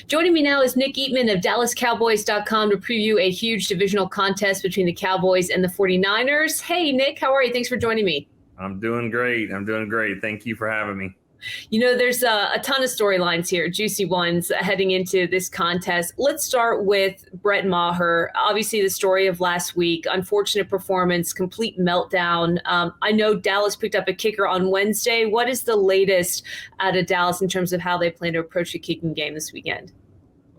Joining me now is Nick Eatman of DallasCowboys.com to preview a huge divisional contest between the Cowboys and the 49ers. Hey, Nick, how are you? Thanks for joining me. I'm doing great. Thank you for having me. You know, there's a ton of storylines here, juicy ones heading into this contest. Let's start with Brett Maher. Obviously, the story of last week, unfortunate performance, complete meltdown. I know Dallas picked up a kicker on Wednesday. What is the latest out of Dallas in terms of how they plan to approach the kicking game this weekend?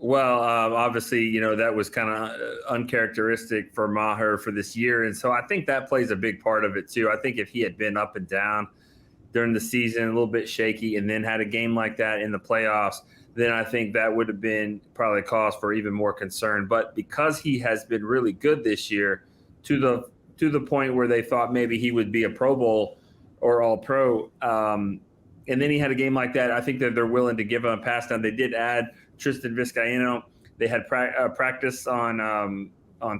Well, obviously, that was kind of uncharacteristic for Maher for this year. And so I think that plays a big part of it, too. I think if he had been up and down during the season, a little bit shaky, and then had a game like that in the playoffs, then I think that would have been probably cause for even more concern. But because he has been really good this year, to the point where they thought maybe he would be a Pro Bowl or All-Pro, and then he had a game like that, I think that they're willing to give him a pass down. They did add Tristan Vizcaino. They had practice on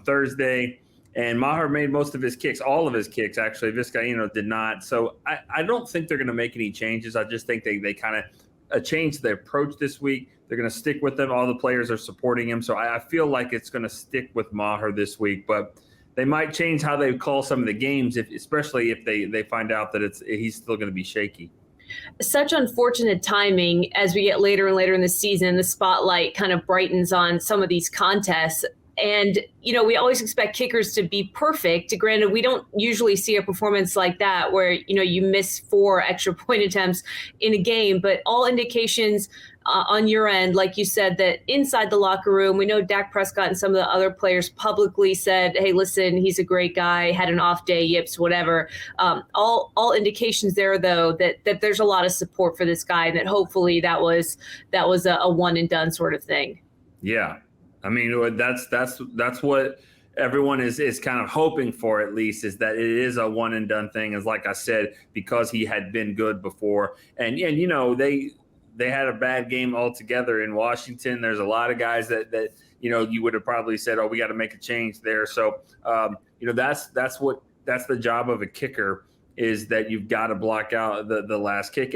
Thursday. And Maher made most of his kicks, all of his kicks, actually. Vizcaino did not. So I don't think they're going to make any changes. I just think they kind of changed their approach this week. They're going to stick with them. All the players are supporting him. So I feel like it's going to stick with Maher this week. But they might change how they call some of the games, especially if they find out that he's still going to be shaky. Such unfortunate timing as we get later and later in the season. The spotlight kind of brightens on some of these contests. And, we always expect kickers to be perfect. Granted, we don't usually see a performance like that where, you miss 4 extra point attempts in a game. But all indications on your end, like you said, that inside the locker room, we know Dak Prescott and some of the other players publicly said, hey, listen, he's a great guy, had an off day, yips, whatever. All indications there, though, that there's a lot of support for this guy and that hopefully that was a one and done sort of thing. Yeah. I mean, that's what everyone is kind of hoping for, at least, is that it is a one and done thing. As like I said, because he had been good before, and they had a bad game altogether in Washington. There's a lot of guys that you would have probably said, oh, we got to make a change there. So that's the job of a kicker, is that you've got to block out the last kick.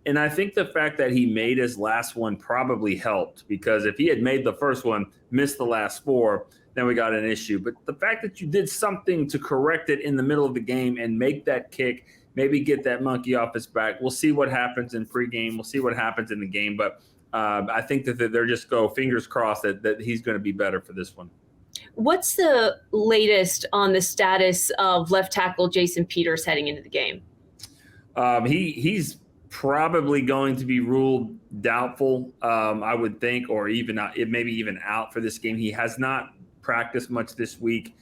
And I think the fact that he made his last one probably helped, because if he had made the first one, missed the last 4, then we got an issue. But the fact that you did something to correct it in the middle of the game and make that kick, maybe get that monkey off his back. We'll see what happens in pregame. We'll see what happens in the game. But I think that they're just fingers crossed that he's going to be better for this one. What's the latest on the status of left tackle Jason Peters heading into the game? He's probably going to be ruled doubtful, I would think, or even maybe even out for this game. He has not practiced much this week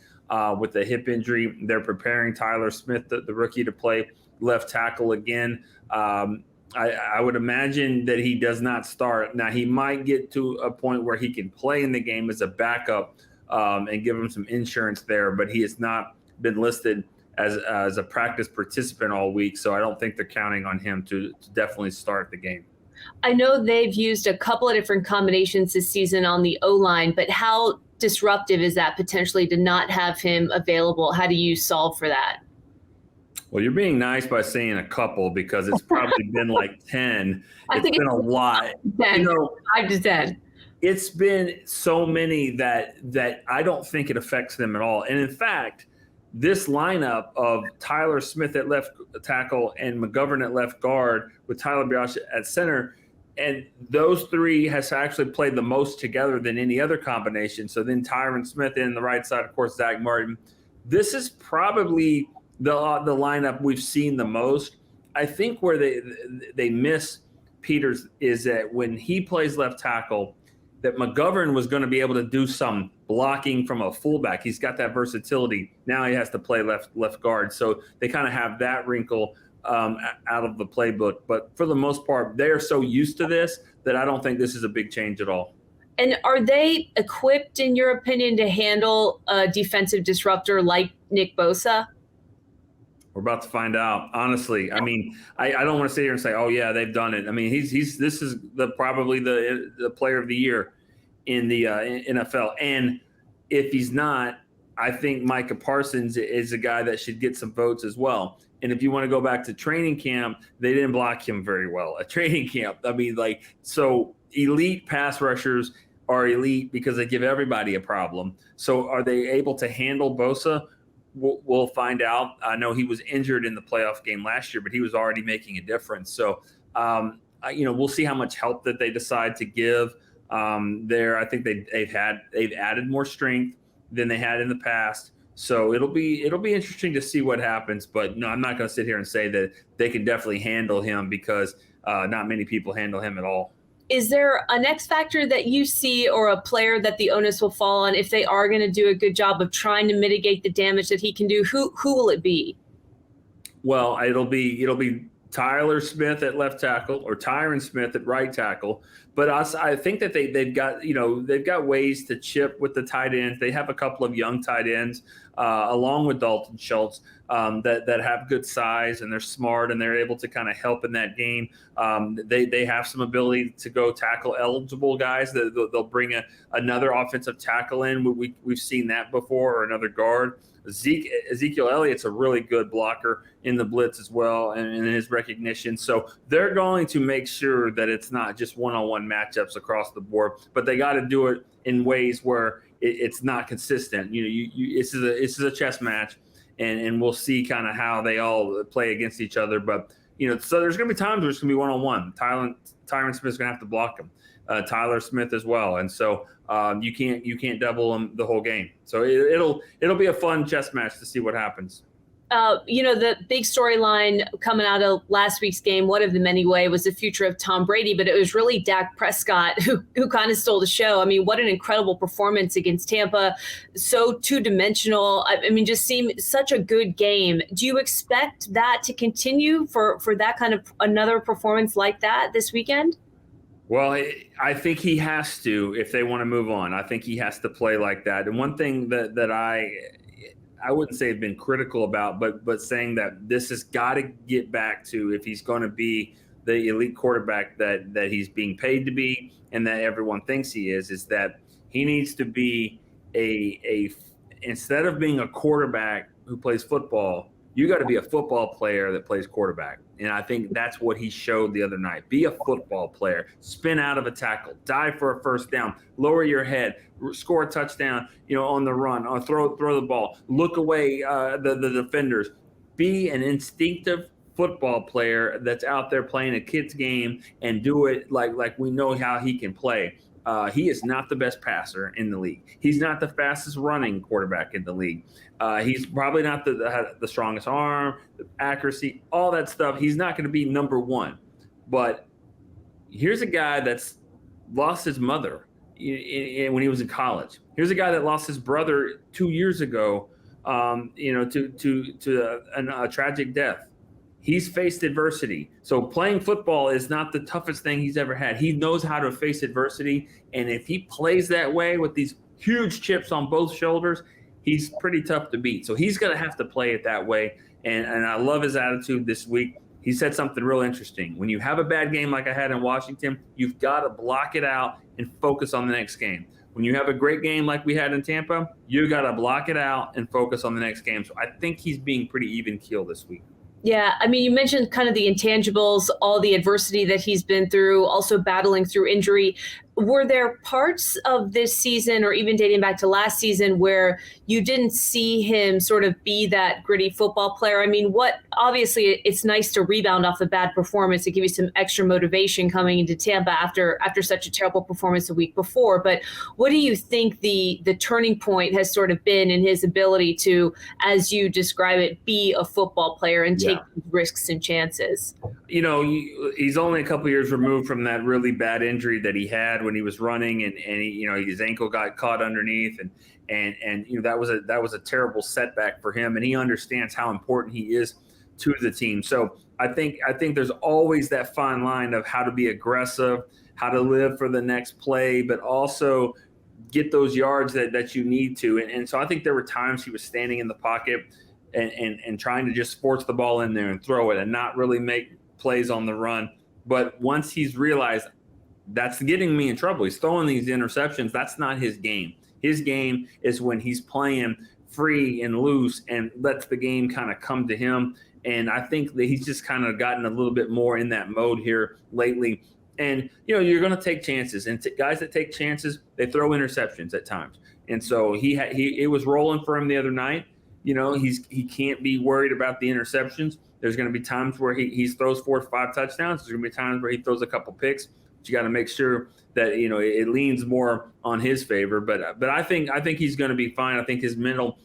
with a hip injury. They're preparing Tyler Smith, the rookie, to play left tackle again. I would imagine that he does not start. Now, he might get to a point where he can play in the game as a backup and give him some insurance there, but he has not been listed as a practice participant all week, so I don't think they're counting on him to definitely start the game. I know they've used a couple of different combinations this season on the O-line, but how disruptive is that potentially to not have him available? How do you solve for that? Well, you're being nice by saying a couple, because it's probably been like 10. It's been a lot. 10, 5 to 10. It's been so many that I don't think it affects them at all. And in fact, this lineup of Tyler Smith at left tackle and McGovern at left guard with Tyler Biadasz at center, and those 3 has actually played the most together than any other combination. So then Tyron Smith in the right side, of course, Zach Martin. This is probably the lineup we've seen the most. I think where they miss Peters is that when he plays left tackle, that McGovern was going to be able to do some blocking from a fullback. He's got that versatility. Now he has to play left guard. So they kind of have that wrinkle out of the playbook. But for the most part, they are so used to this that I don't think this is a big change at all. And are they equipped, in your opinion, to handle a defensive disruptor like Nick Bosa? We're about to find out. Honestly, I mean, I don't want to sit here and say, "Oh yeah, they've done it." I mean, this is probably the player of the year in the NFL. And if he's not, I think Micah Parsons is a guy that should get some votes as well. And if you want to go back to training camp, they didn't block him very well at training camp. I mean, so elite pass rushers are elite because they give everybody a problem. So are they able to handle Bosa? We'll find out. I know he was injured in the playoff game last year, but he was already making a difference. So, we'll see how much help that they decide to give there. I think they've added more strength than they had in the past. So it'll be interesting to see what happens. But no, I'm not going to sit here and say that they can definitely handle him because not many people handle him at all. Is there an X factor that you see or a player that the onus will fall on if they are going to do a good job of trying to mitigate the damage that he can do? Who will it be? Well, it'll be Tyler Smith at left tackle or Tyron Smith at right tackle. But I think that they've got ways to chip with the tight ends. They have a couple of young tight ends along with Dalton Schultz that have good size and they're smart and they're able to kind of help in that game. They have some ability to go tackle eligible guys. They'll bring another offensive tackle in. We've seen that before, or another guard. Ezekiel Elliott's a really good blocker in the blitz as well and in his recognition. So they're going to make sure that it's not just one-on-one matchups across the board, but they got to do it in ways where it's not consistent. This is a chess match, and we'll see kind of how they all play against each other. But so there's going to be times where it's going to be one-on-one. Tyron Smith's going to have to block him. Tyler Smith as well, and so you can't double them the whole game. So it'll be a fun chess match to see what happens. The big storyline coming out of last week's game, one of them anyway, was the future of Tom Brady, but it was really Dak Prescott who kind of stole the show. I mean, what an incredible performance against Tampa. So two-dimensional. I mean, just seemed such a good game. Do you expect that to continue for that kind of another performance like that this weekend? Well, I think he has to if they want to move on. I think he has to play like that. And one thing that I wouldn't say have been critical about, but saying that this has got to get back to, if he's going to be the elite quarterback that he's being paid to be and that everyone thinks he is that he needs to be instead of being a quarterback who plays football, you got to be a football player that plays quarterback. And I think that's what he showed the other night. Be a football player, spin out of a tackle, dive for a first down, lower your head, score a touchdown, on the run, or throw the ball, look away the defenders. Be an instinctive football player that's out there playing a kid's game and do it like we know how he can play. He is not the best passer in the league. He's not the fastest running quarterback in the league. He's probably not the strongest arm, the accuracy, all that stuff. He's not going to be number one. But here's a guy that's lost his mother when he was in college. Here's a guy that lost his brother 2 years ago, to a tragic death. He's faced adversity. So playing football is not the toughest thing he's ever had. He knows how to face adversity. And if he plays that way with these huge chips on both shoulders, he's pretty tough to beat. So he's going to have to play it that way. And I love his attitude this week. He said something real interesting. When you have a bad game like I had in Washington, you've got to block it out and focus on the next game. When you have a great game like we had in Tampa, you got to block it out and focus on the next game. So I think he's being pretty even-keeled this week. Yeah, I mean, you mentioned kind of the intangibles, all the adversity that he's been through, also battling through injury. Were there parts of this season or even dating back to last season where you didn't see him sort of be that gritty football player? I mean, obviously it's nice to rebound off a bad performance to give you some extra motivation coming into Tampa after such a terrible performance the week before. But what do you think the turning point has sort of been in his ability to, as you describe it, be a football player and take risks and chances? He's only a couple years removed from that really bad injury that he had when he was running and his ankle got caught underneath and that was a terrible setback for him, and he understands how important he is to the team. So I think there's always that fine line of how to be aggressive, how to live for the next play, but also get those yards that you need to. And so I think there were times he was standing in the pocket and trying to just force the ball in there and throw it and not really make plays on the run. But once he's realized that's getting me in trouble, he's throwing these interceptions, that's not his game. His game is when he's playing free and loose and lets the game kind of come to him. And I think that he's just kind of gotten a little bit more in that mode here lately. And, you're going to take chances. And guys that take chances, they throw interceptions at times. And so it was rolling for him the other night. He can't be worried about the interceptions. There's going to be times where he throws 4 or 5 touchdowns. There's going to be times where he throws a couple picks. But you got to make sure that it leans more on his favor. But I think he's going to be fine. I think his mental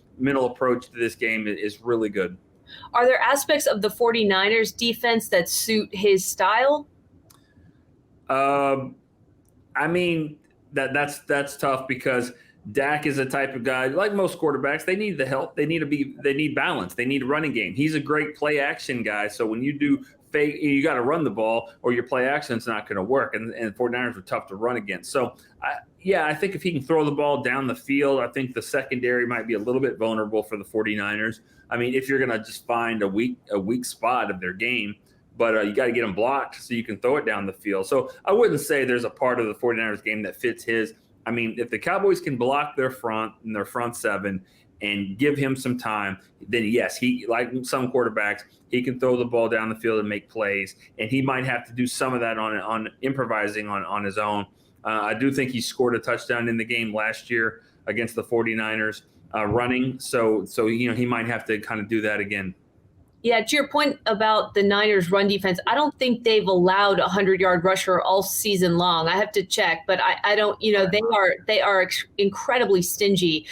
approach to this game is really good. Are there aspects of the 49ers defense that suit his style? I mean, that's tough because Dak is a type of guy, like most quarterbacks, they need the help. They need balance. They need a running game. He's a great play action guy. So when you do fake, you got to run the ball or your play action's not going to work. And 49ers are tough to run against. So I think if he can throw the ball down the field, I think the secondary might be a little bit vulnerable for the 49ers. I mean, if you're going to just find a weak spot of their game, but you got to get them blocked so you can throw it down the field. So I wouldn't say there's a part of the 49ers game that fits his. I mean, if the Cowboys can block their front seven and give him some time, then yes, he, like some quarterbacks, he can throw the ball down the field and make plays. And he might have to do some of that on improvising on his own. I do think he scored a touchdown in the game last year against the 49ers running. So he might have to kind of do that again. Yeah, to your point about the Niners run defense, I don't think they've allowed a 100-yard rusher all season long. I have to check, but I don't, they are incredibly stingy.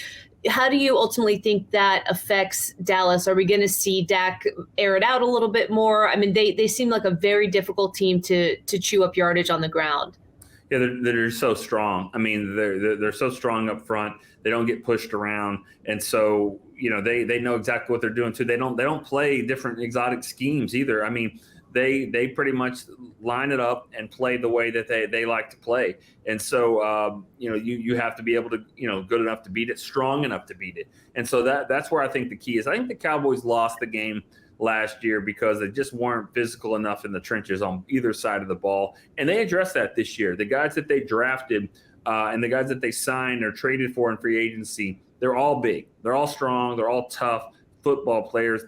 How do you ultimately think that affects Dallas? Are we going to see Dak air it out a little bit more? I mean, they seem like a very difficult team to chew up yardage on the ground. Yeah, they're so strong. I mean, they're so strong up front. They don't get pushed around, and so they know exactly what they're doing too. They don't play different exotic schemes either. I mean, they pretty much line it up and play the way that they like to play. And so you have to be able to good enough to beat it, strong enough to beat it. And so that's where I think the key is. I think the Cowboys lost the game last year because they just weren't physical enough in the trenches on either side of the ball. And they addressed that this year. The guys that they drafted and the guys that they signed or traded for in free agency, they're all big. They're all strong. They're all tough football players.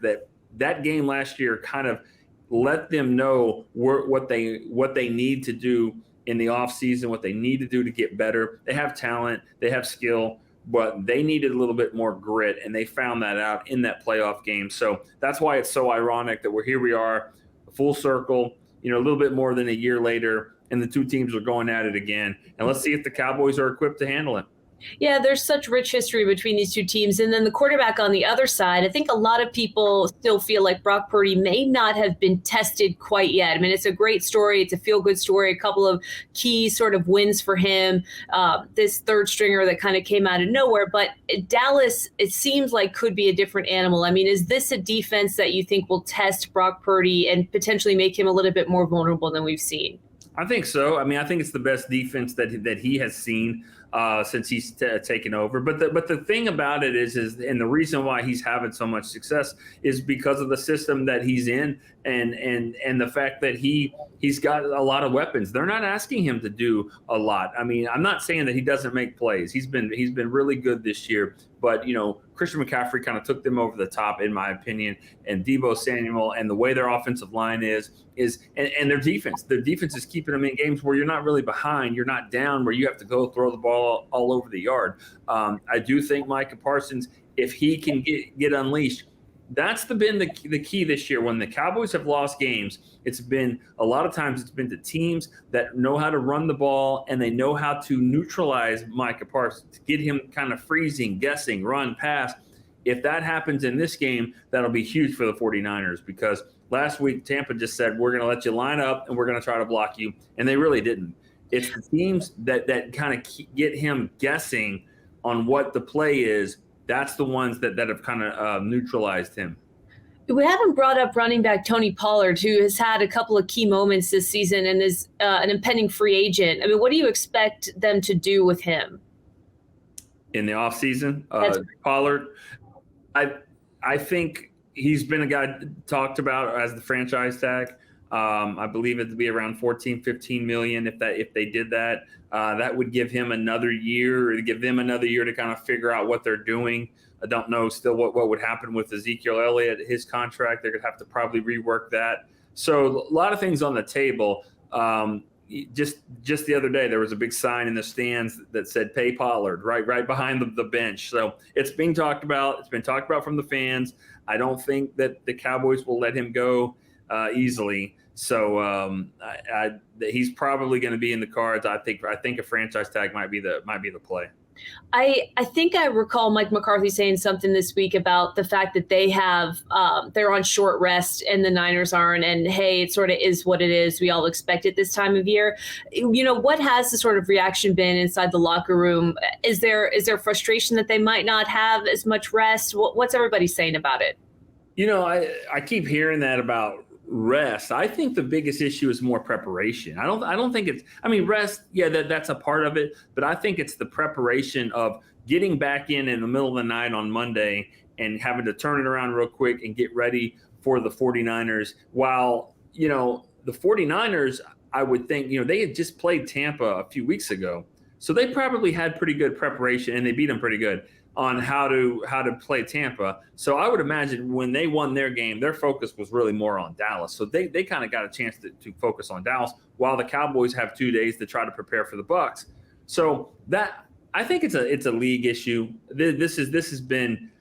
That game last year kind of let them know what they need to do in the offseason, what they need to do to get better. They have talent. They have skill. But they needed a little bit more grit, and they found that out in that playoff game. So that's why it's so ironic that we are, full circle, a little bit more than a year later, and the two teams are going at it again. And let's see if the Cowboys are equipped to handle it. Yeah, there's such rich history between these two teams. And then the quarterback on the other side, I think a lot of people still feel like Brock Purdy may not have been tested quite yet. I mean, it's a great story. It's a feel-good story, a couple of key sort of wins for him, this third stringer that kind of came out of nowhere. But Dallas, it seems like, could be a different animal. I mean, is this a defense that you think will test Brock Purdy and potentially make him a little bit more vulnerable than we've seen? I think so. I mean, I think it's the best defense that he has seen since he's taken over. But the thing about it is and the reason why he's having so much success is because of the system that he's in and the fact that he's got a lot of weapons. They're not asking him to do a lot. I mean, I'm not saying that he doesn't make plays. He's been really good this year. But, Christian McCaffrey kind of took them over the top, in my opinion, and Deebo Samuel and the way their offensive line is and their defense. Their defense is keeping them in games where you're not really behind. You're not down where you have to go throw the ball all over the yard. I do think Micah Parsons, if he can get unleashed, that's been the key this year. When the Cowboys have lost games, it's been a lot of times it's been to teams that know how to run the ball and they know how to neutralize Micah Parsons, to get him kind of freezing, guessing, run, pass. If that happens in this game, that'll be huge for the 49ers because last week Tampa just said, we're going to let you line up and we're going to try to block you. And they really didn't. It's the teams that kind of get him guessing on what the play is. That's the ones that have kind of neutralized him. We haven't brought up running back Tony Pollard, who has had a couple of key moments this season and is an impending free agent. I mean, what do you expect them to do with him? In the offseason? Pollard, I think he's been a guy talked about as the franchise tag. I believe it to be around 14, 15 million. If they did that, that would give him another year, or give them another year to kind of figure out what they're doing I don't know still what would happen with Ezekiel Elliott, his contract. They're going to have to probably rework that. So a lot of things on the table. Just the other day, there was a big sign in the stands that said "Pay Pollard" right behind the bench. So it's being talked about. It's been talked about from the fans. I don't think that the Cowboys will let him go easily. So he's probably going to be in the cards. I think a franchise tag might be the play. I think I recall Mike McCarthy saying something this week about the fact that they have they're on short rest and the Niners aren't, and hey, it sort of is what it is. We all expect it this time of year. What has the sort of reaction been inside the locker room? Is there frustration that they might not have as much rest? What's everybody saying about it? I keep hearing that about rest. I think the biggest issue is more preparation. I don't think it's, rest, yeah, that's a part of it, but I think it's the preparation of getting back in the middle of the night on Monday and having to turn it around real quick and get ready for the 49ers. While, the 49ers, I would think, they had just played Tampa a few weeks ago. So they probably had pretty good preparation and they beat them pretty good on how to play Tampa. So I would imagine when they won their game, their focus was really more on Dallas. So they kind of got a chance to focus on Dallas while the Cowboys have 2 days to try to prepare for the Bucs. So that, I think it's a league issue. This has been,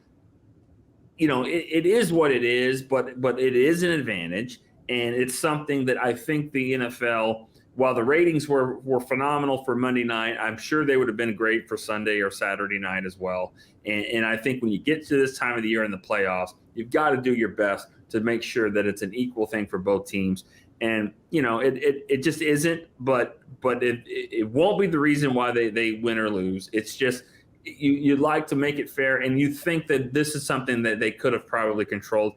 it is what it is, but it is an advantage. And it's something that I think the NFL, while the ratings were phenomenal for Monday night, I'm sure they would have been great for Sunday or Saturday night as well. And I think when you get to this time of the year in the playoffs, you've got to do your best to make sure that it's an equal thing for both teams. And, it just isn't, but it won't be the reason why they win or lose. It's just you'd like to make it fair, and you think that this is something that they could have probably controlled.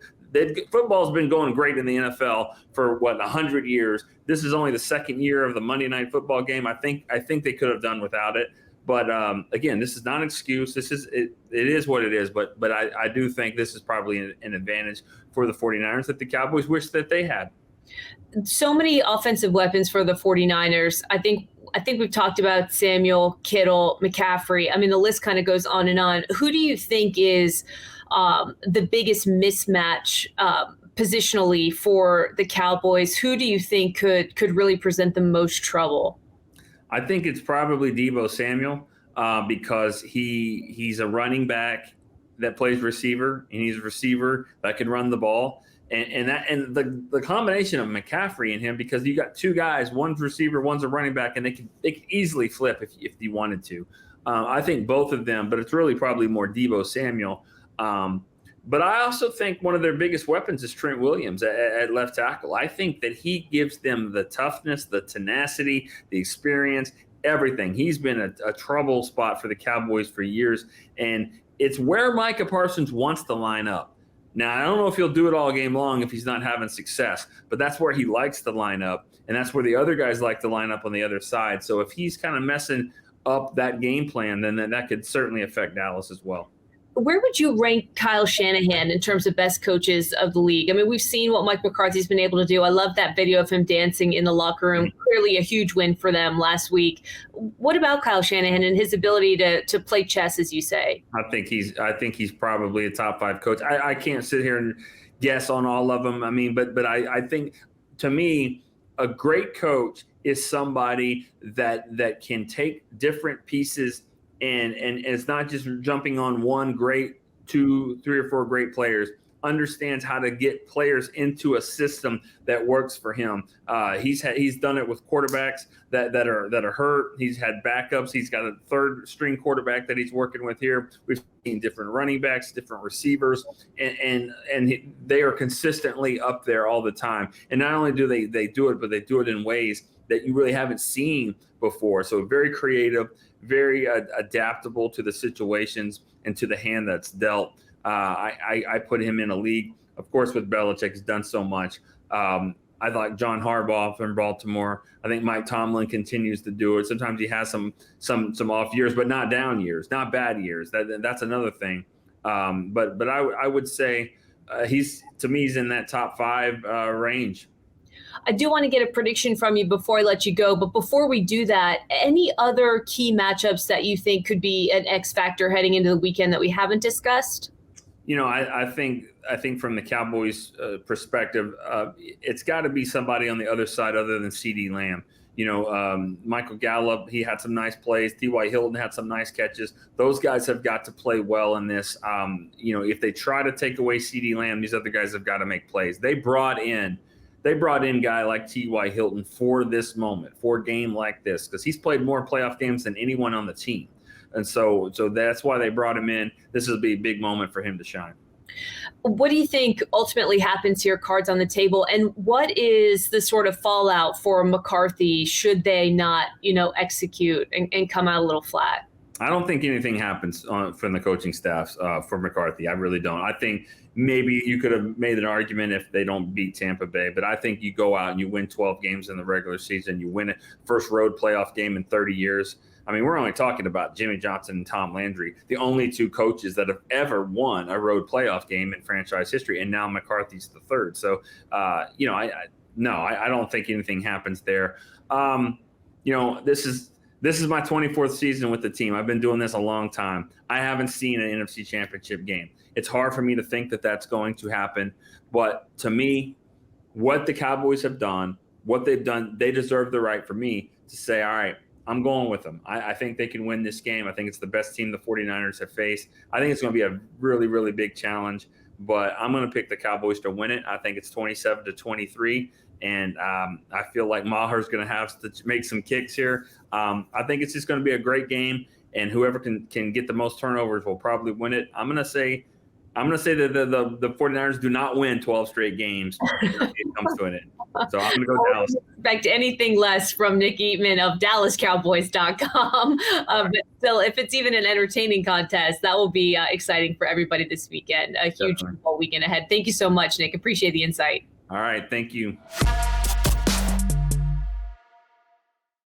Football's been going great in the NFL for 100 years. This is only the second year of the Monday Night Football game. I think they could have done without it. But again, this is not an excuse. It is what it is. But I do think this is probably an advantage for the 49ers that the Cowboys wish that they had. So many offensive weapons for the 49ers. I think we've talked about Samuel, Kittle, McCaffrey. The list kind of goes on and on. Who do you think is the biggest mismatch positionally for the Cowboys? Who do you think could really present the most trouble? I think it's probably Deebo Samuel because he's a running back that plays receiver, and he's a receiver that can run the ball. And the combination of McCaffrey and him, because you got two guys, one's receiver, one's a running back, and they can easily flip if you wanted to. I think both of them, but it's really probably more Deebo Samuel. But I also think one of their biggest weapons is Trent Williams at left tackle. I think that he gives them the toughness, the tenacity, the experience, everything. He's been a trouble spot for the Cowboys for years, and it's where Micah Parsons wants to line up. Now, I don't know if he'll do it all game long if he's not having success, but that's where he likes to line up, and that's where the other guys like to line up on the other side. So if he's kind of messing up that game plan, then that could certainly affect Dallas as well. Where would you rank Kyle Shanahan in terms of best coaches of the league? We've seen what Mike McCarthy's been able to do. I love that video of him dancing in the locker room. Clearly a huge win for them last week. What about Kyle Shanahan and his ability to play chess, as you say? I think he's probably a top 5 coach. I can't sit here and guess on all of them. But I think, to me, a great coach is somebody that can take different pieces and it's not just jumping on one great, 2, 3 or 4 great players, understands how to get players into a system that works for him. He's done it with quarterbacks that are hurt. He's had backups. He's got a 3rd string quarterback that he's working with here. We've seen different running backs, different receivers, and they are consistently up there all the time. And not only do they do it, but they do it in ways that you really haven't seen before. So very creative, very adaptable to the situations and to the hand that's dealt. I put him in a league, of course, with Belichick. He's done so much. I like John Harbaugh from Baltimore. I think Mike Tomlin continues to do it. Sometimes he has some off years, but not down years, not bad years. That's another thing. But I would say he's in that top 5 range. I do want to get a prediction from you before I let you go. But before we do that, any other key matchups that you think could be an X factor heading into the weekend that we haven't discussed? I think from the Cowboys' perspective, it's got to be somebody on the other side other than CeeDee Lamb. Michael Gallup, he had some nice plays. T.Y. Hilton had some nice catches. Those guys have got to play well in this. If they try to take away CeeDee Lamb, these other guys have got to make plays. They brought in a guy like T.Y. Hilton for this moment, for a game like this, because he's played more playoff games than anyone on the team. And so that's why they brought him in. This will be a big moment for him to shine. What do you think ultimately happens here, cards on the table? And what is the sort of fallout for McCarthy should they not, execute and come out a little flat? I don't think anything happens from the coaching staffs for McCarthy. I really don't. I think maybe you could have made an argument if they don't beat Tampa Bay, but I think you go out and you win 12 games in the regular season. You win a first road playoff game in 30 years. I mean, we're only talking about Jimmy Johnson and Tom Landry, the only two coaches that have ever won a road playoff game in franchise history, and now McCarthy's the third. So, I don't think anything happens there. This is my 24th season with the team. I've been doing this a long time. I haven't seen an NFC Championship game. It's hard for me to think that that's going to happen. But to me, what the Cowboys have done, what they've done, they deserve the right for me to say, all right, I'm going with them. I think they can win this game. I think it's the best team the 49ers have faced. I think it's going to be a really, really big challenge. But I'm going to pick the Cowboys to win it. I think it's 27-23. And I feel like Maher's going to have to make some kicks here. I think it's just going to be a great game, and whoever can get the most turnovers will probably win it. I'm going to say that the 49ers do not win 12 straight games when it comes to it. So I'm going to go Dallas. I don't expect anything less from Nick Eatman of DallasCowboys.com. But still, if it's even an entertaining contest, that will be exciting for everybody this weekend. A huge football weekend ahead. Thank you so much, Nick. Appreciate the insight. All right. Thank you.